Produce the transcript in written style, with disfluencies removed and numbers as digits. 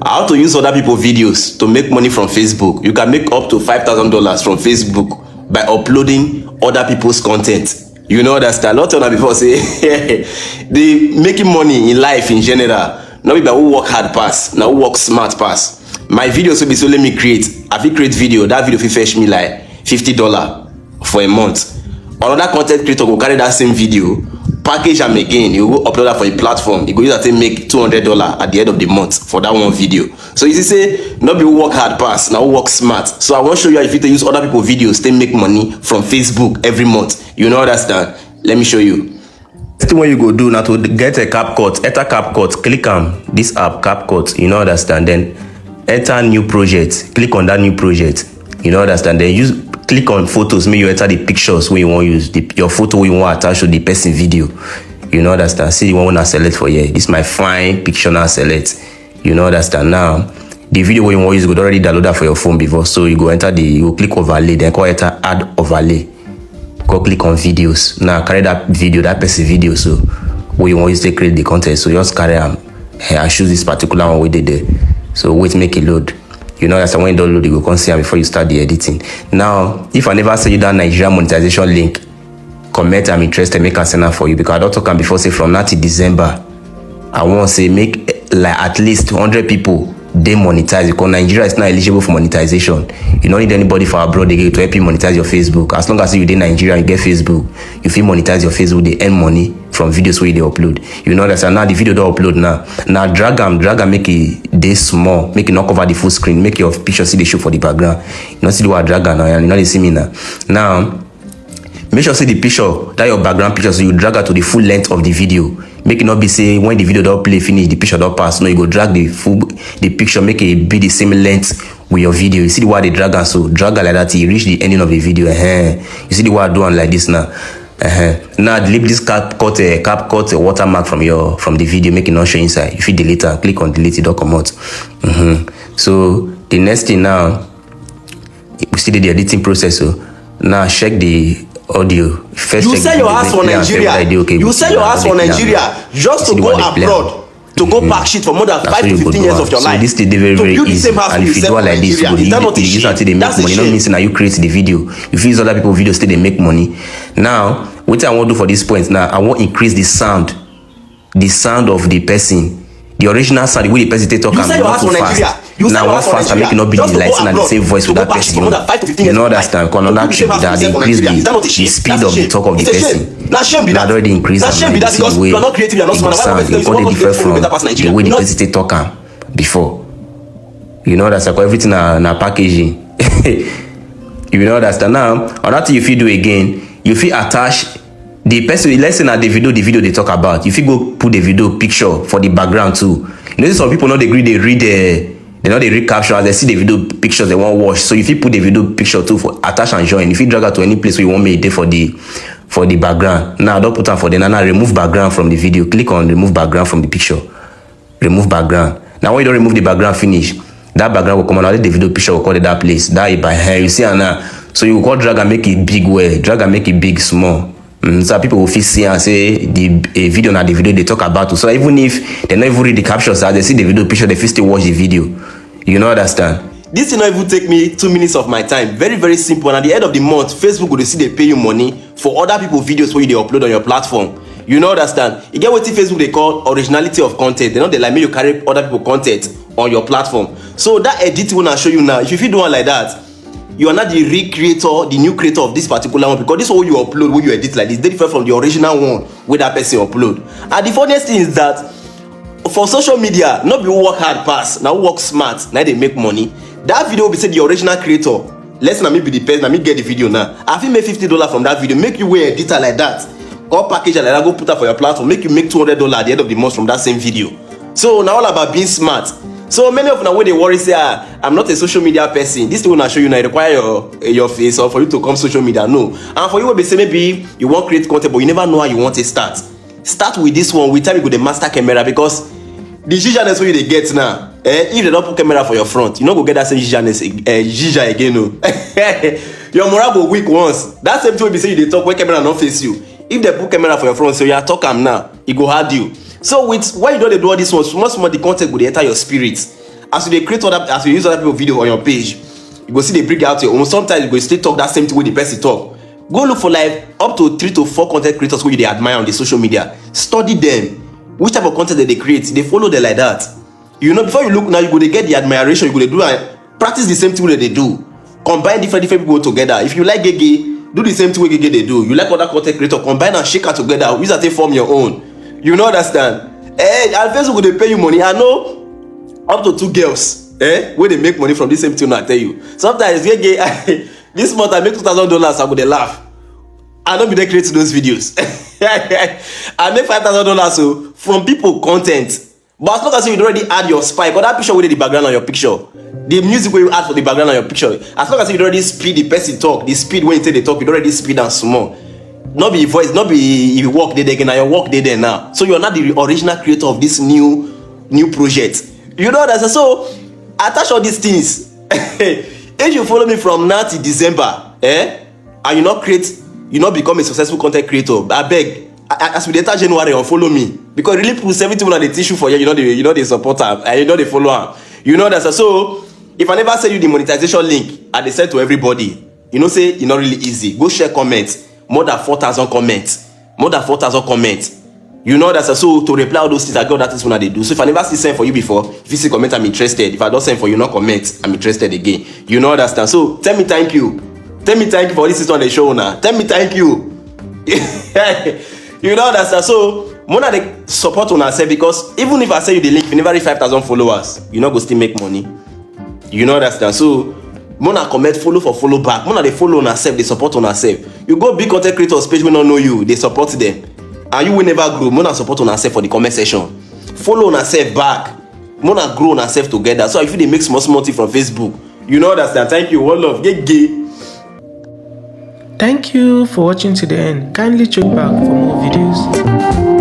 How to use other people's videos to make money from Facebook. You can make up to $5,000 from Facebook by uploading other people's content. You know that style. Not before say the making money in life in general. Not people who work hard pass, now who work smart pass. My videos will be so let me create. If you create video, that video will fetch me like $50 for a month. Another content creator will carry that same video, package them again, you go upload that for a platform, you go use that to make $200 at the end of the month for that one video. So you see say not be work hard pass, now work smart. So I want to show you how if you to use other people's videos to make money from Facebook every month. You know understand? Let me show you. Next thing what you go do now to get a CapCut, enter CapCut, click on this app CapCut, you know understand, then enter new project, click on that new project, you know understand, then click on photos, make you enter the pictures where you want to use your photo where you want to attach to the person video. You know understand? See the one I select for here. This is my fine picture now select. You know understand? Now the video where you want to use you already download that for your phone before. So you go enter you go click overlay, then go enter add overlay. Go click on videos. Now carry that video, that person video, so where you want to use to create the content. So just carry I choose this particular one we did there. So wait, make it load. You know that's when you download, you go come see them before you start the editing. Now, if I never send you that Nigerian monetization link, comment I'm interested, make a send for you, because I don't talk before say from now to December, I want to say make like at least 100 people they monetize, because Nigeria is not eligible for monetization. You don't need anybody for abroad to help you monetize your Facebook. As long as you in Nigeria, you get Facebook, you feel monetize your Facebook, they earn money from videos where they upload. You know that now the video they upload now drag them make it they small, make it not cover the full screen, make your picture see the show for the background. You know see the word drag now, and you know they see me now make sure see the picture that your background picture, so you drag it to the full length of the video. Make it not be say when the video don't play finish the picture don't pass. No, you go drag the picture, make it be the same length with your video. You see the way they drag and so drag like that till you reach the ending of the video. You see the way I do like this now. Now delete this CapCut watermark from the video, make it not show inside. If you delete and click on delete, it don't come out. So the next thing now, we still did the editing process. So now check the audio. First you sell your ass for Nigeria. You sell your ass for Nigeria just to go abroad. To go pack shit for more than 5 to 15 years of your life. So this is very, very easy. And if you do it like this, you use until they make money. Not means now you create the video. If you use other people's videos, they make money. Now, what I want to do for this point now, I want to increase the sound of the person. The original sound, the way the person they talk, and not too fast. Now one faster, make it not be the lights and the same voice with that person. You know that time, because that should be that they increase the speed of the talk of the person. Now already increase the way it sound. You got the different from the way the person they talk before. You know that's like everything na packaging. You know that's now. Another thing you feel do again, you feel attach the person. Let's say now the video they talk about. You feel go put the video picture for the background too. You know some people not agree they read they know they read captions, they see the video pictures they want watch. So if you put the video picture too for attach and join, if you drag it to any place where you want me there for the background. Now don't put on for the now remove background from the video. Click on remove background from the picture. Remove background. Now when you don't remove the background finish, that background will come on. The video picture will call it that place. That by hair. You see now. So you go drag and make it big way. Drag and make it big small. So people will feel see and say the video now the video they talk about. So even if they not even read the captions, they see the video picture, they still watch the video. You know understand? This will not even take me 2 minutes of my time. Very, very simple. And at the end of the month, Facebook will see they pay you money for other people's videos where they upload on your platform. You know understand? You get what Facebook they call originality of content. They know they like me you carry other people's content on your platform. So that edit will not show you now. If you feel doing like that, you are not the recreator, the new creator of this particular one, because this one you upload, when you edit like this, they different from the original one where that person upload. And the funniest thing is that for social media, not be work hard pass, now work smart, now they make money. That video will be say the original creator. Let's not me be the person, let me get the video now. I think make $50 from that video, make you wear editor like that, or package like that, go put that for your platform, make you make $200 at the end of the month from that same video. So now all about being smart. So many of them when they worry say I'm not a social media person. This thing will not show you now. It require your face or for you to come social media. No. And for you will be say maybe you want create content but you never know how you want to start. Start with this one. With time you go the master camera, because the giganess where you get now. If they don't put camera for your front, you not go get that same giga again. No. Your moral go weak once. That same thing will be say you they talk where camera not face you. If they put camera for your front, so you are talk now, it go hard you. So with why you don't do all this one, small the content will enter your spirit. as you dey create other, as you use other people video on your page, you go see they bring out your own. Sometimes you go still talk that same thing wey the person talk. Go look for like up to 3 to 4 content creators wey you dey admire on the social media. Study them. Which type of content that they create, they follow them like that. You know, before you look now, you go to get the admiration, you go to do and practice the same thing that they do. Combine different people together. If you like GehGeh, do the same thing GehGeh they do. You like other content creator, combine and shake her together. Use that to form your own. You know, understand? And Facebook they pay you money. I know up to 2 girls, where they make money from this same thing. I tell you. Sometimes GehGeh, this month I make $2,000. I go they laugh. I don't be there creating those videos. I make $5,000 so from people content. But as long as you already add your spike or that picture with the background on your picture, the music where you add for the background on your picture, as long as you already speed the person talk, the speed when you take the talk, you already speed and small. Not be voice, not be if you walk there again, now your work there now. So you're not the original creator of this new project. You know that. So attach all these things. If you follow me from now to December, and you not become a successful content creator, I beg, as we enter January, unfollow me, because really put 70 on the tissue for you. You know the supporter and you know the follower. You know that. So if I never send you the monetization link, I send to everybody. You know, say it's not really easy. Go share comments. More than 4,000 comments. More than 4,000 comments. You know that. So to reply all those things, I got that is what they do. So if I never see send for you before, if you see comment, I'm interested. If I don't send for you, not comment, I'm interested again. You know that. So tell me thank you. Tell me thank you for this is on the show now. Tell me thank you. You know that. So Mona they support on herself, because even if I send you the link, if you never reach 5,000 followers, you not go still make money. You know that. So Mona comment follow for follow back. Mona they follow on herself, they support on herself. You go big content creators page will not know you, they support them, and you will never grow. Mona support on herself for the comment section. Follow on herself back. Mona grow on herself together. So if they make small thing from Facebook, you know that. Thank you. One love. GehGeh. Thank you for watching to the end. Kindly check back for more videos.